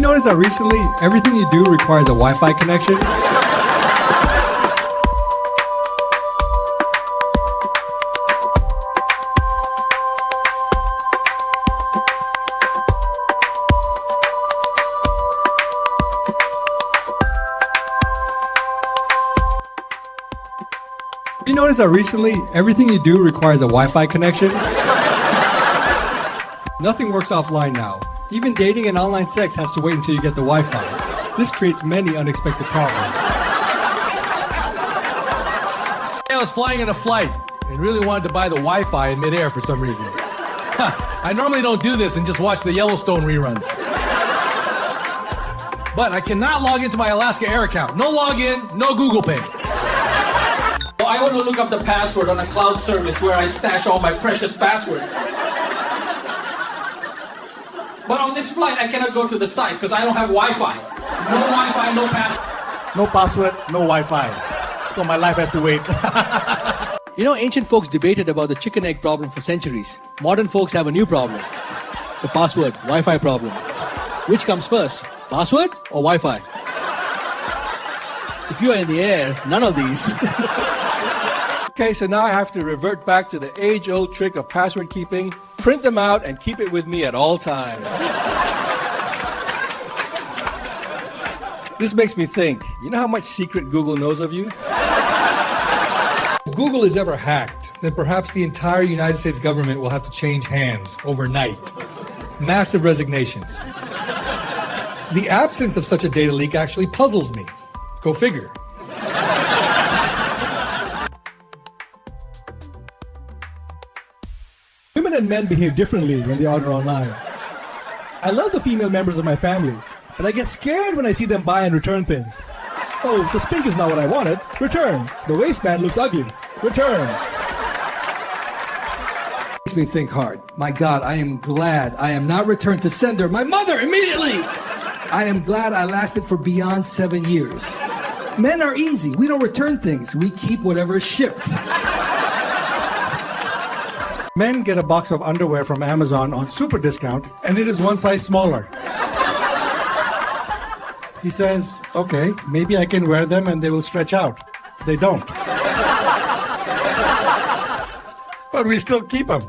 notice that recently everything you do requires a Wi-Fi connection? You notice that recently everything you do requires a Wi-Fi connection? Nothing works offline now. Even dating and online sex has to wait until you get the Wi-Fi. This creates many unexpected problems. I was flying in a flight and really wanted to buy the Wi-Fi in midair for some reason. I normally don't do this and just watch the Yellowstone reruns. But I cannot log into my Alaska Air account. No login, no Google Pay. I want to look up the password on a cloud service where I stash all my precious passwords. But on this flight, I cannot go to the site because I don't have Wi-Fi. No Wi-Fi, no password. No password, no Wi-Fi. So my life has to wait. You know, ancient folks debated about the chicken egg problem for centuries. Modern folks have a new problem. The password, Wi-Fi problem. Which comes first, password or Wi-Fi? If you are in the air, none of these. Okay, so now I have to revert back to the age-old trick of password keeping, print them out, and keep it with me at all times. This makes me think, you know how much secret Google knows of you? If Google is ever hacked, then perhaps the entire United States government will have to change hands overnight. Massive resignations. The absence of such a data leak actually puzzles me. Go figure. Women and men behave differently when they order online. I love the female members of my family, but I get scared when I see them buy and return things. Oh, the pink is not what I wanted. Return. The waistband looks ugly. Return. Makes me think hard. My God, I am glad I am not returned to sender. My mother immediately! I am glad I lasted for beyond 7 years. Men are easy. We don't return things. We keep whatever is shipped. Men get a box of underwear from Amazon on super discount, and it is one size smaller. He says, okay, maybe I can wear them and they will stretch out. They don't. But we still keep them.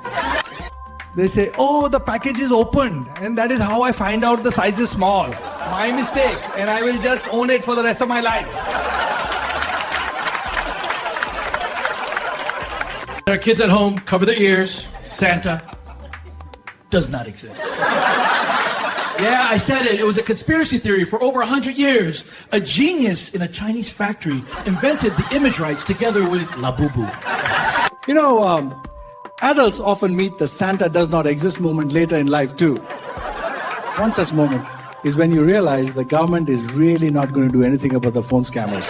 They say, oh, the package is opened, and that is how I find out the size is small. My mistake, and I will just own it for the rest of my life. There are kids at home, cover their ears. Santa does not exist. Yeah, I said it. It was a conspiracy theory for over 100 years. A genius in a Chinese factory invented the image rights together with Labubu. You know, adults often meet the Santa does not exist moment later in life too. One such moment is when you realize the government is really not going to do anything about the phone scammers.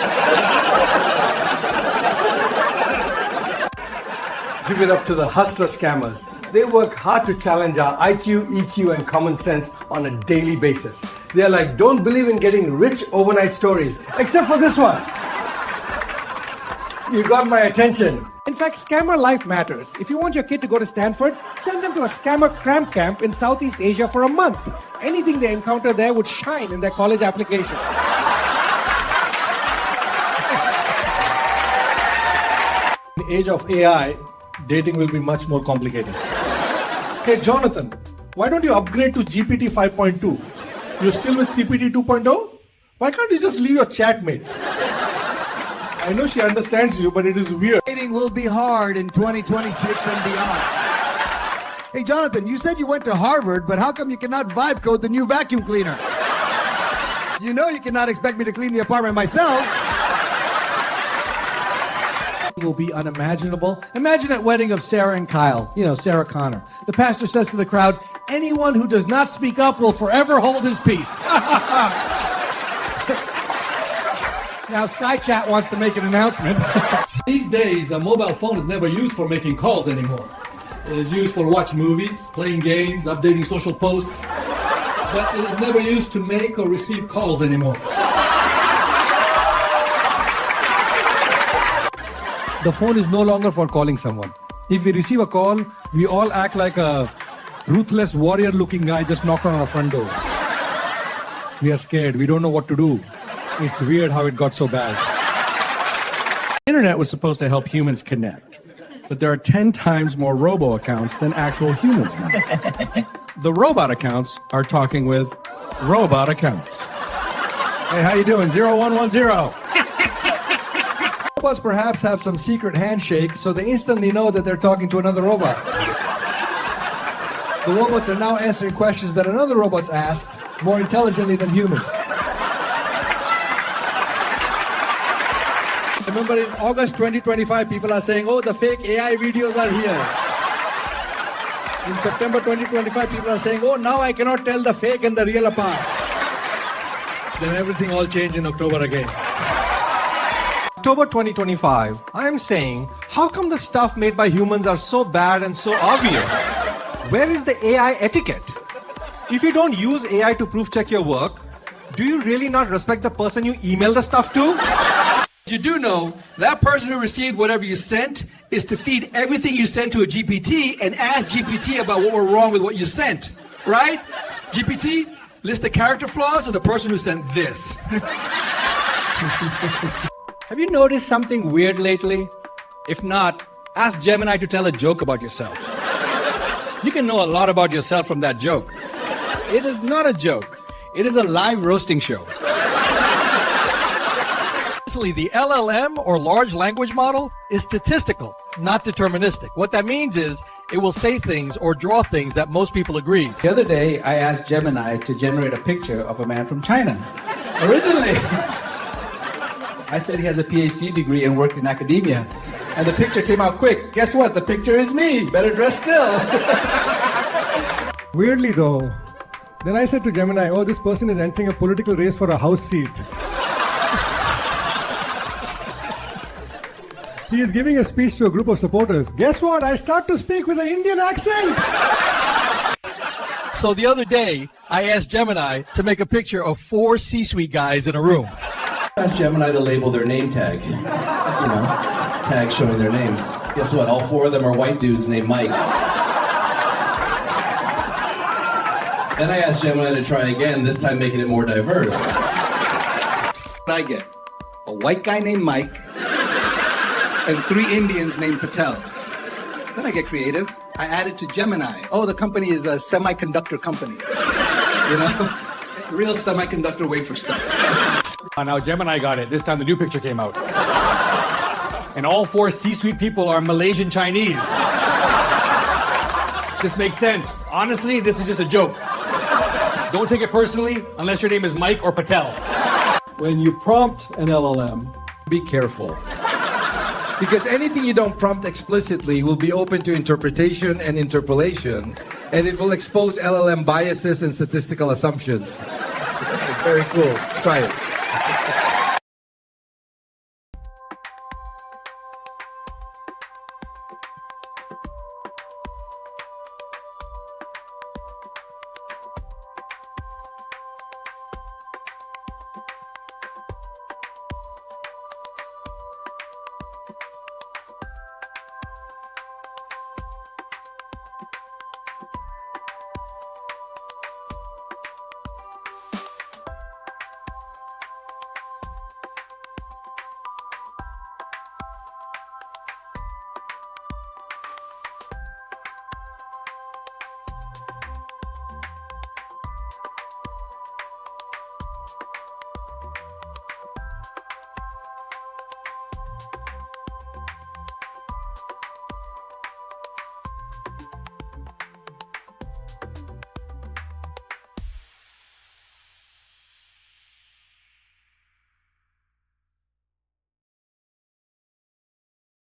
Give it up to the hustler scammers. They work hard to challenge our IQ, EQ, and common sense on a daily basis. They're like, don't believe in getting rich overnight stories, except for this one. You got my attention. In fact, scammer life matters. If you want your kid to go to Stanford, send them to a scammer cram camp in Southeast Asia for a month. Anything they encounter there would shine in their college application. In the age of AI, dating will be much more complicated. Hey, Jonathan, why don't you upgrade to GPT 5.2? You're still with CPT 2.0? Why can't you just leave your chatmate? I know she understands you, but it is weird. Dating will be hard in 2026 and beyond. Hey, Jonathan, you said you went to Harvard, but how come you cannot vibe code the new vacuum cleaner? You know you cannot expect me to clean the apartment myself. Will be unimaginable. Imagine that wedding of Sarah and Kyle, you know, Sarah Connor. The pastor says to the crowd, anyone who does not speak up will forever hold his peace. Now SkyChat wants to make an announcement. These days, a mobile phone is never used for making calls anymore. It is used for watching movies, playing games, updating social posts, but it is never used to make or receive calls anymore. The phone is no longer for calling someone. If we receive a call, we all act like a ruthless warrior-looking guy just knocked on our front door. We are scared. We don't know what to do. It's weird how it got so bad. Internet was supposed to help humans connect, but there are 10 times more robo accounts than actual humans now. The robot accounts are talking with robot accounts. Hey, how you doing? 0110. Robots perhaps have some secret handshake, so they instantly know that they're talking to another robot. The robots are now answering questions that another robot's asked more intelligently than humans. Remember in August 2025, people are saying, oh, the fake AI videos are here. In September 2025, people are saying, oh, now I cannot tell the fake and the real apart. Then everything all changed in October again. October 2025, I am saying, how come the stuff made by humans are so bad and so obvious? Where is the AI etiquette? If you don't use AI to proof check your work, do you really not respect the person you email the stuff to? You do know that person who received whatever you sent is to feed everything you sent to a GPT and ask GPT about what were wrong with what you sent, right? GPT, list the character flaws of the person who sent this. Have you noticed something weird lately? If not, ask Gemini to tell a joke about yourself. You can know a lot about yourself from that joke. It is not a joke. It is a live roasting show. The LLM, or large language model, is statistical, not deterministic. What that means is it will say things or draw things that most people agree. The other day, I asked Gemini to generate a picture of a man from China. Originally, I said he has a PhD degree and worked in academia. And the picture came out quick. Guess what? The picture is me, better dressed still. Weirdly though, then I said to Gemini, oh, this person is entering a political race for a house seat. He is giving a speech to a group of supporters. Guess what? I start to speak with an Indian accent. So the other day, I asked Gemini to make a picture of 4 C-suite guys in a room. Ask Gemini to label their name tag. You know, tag showing their names. Guess what? All 4 of them are white dudes named Mike. Then I asked Gemini to try again, this time making it more diverse. I get a white guy named Mike and 3 Indians named Patels. Then I get creative. I add it to Gemini. Oh, the company is a semiconductor company. You know, real semiconductor wafer stuff. Now Gemini got it. This time the new picture came out. And all 4 C-suite people are Malaysian Chinese. This makes sense. Honestly, this is just a joke. Don't take it personally unless your name is Mike or Patel. When you prompt an LLM, be careful. Because anything you don't prompt explicitly will be open to interpretation and interpolation, and it will expose LLM biases and statistical assumptions. Very cool. Try it.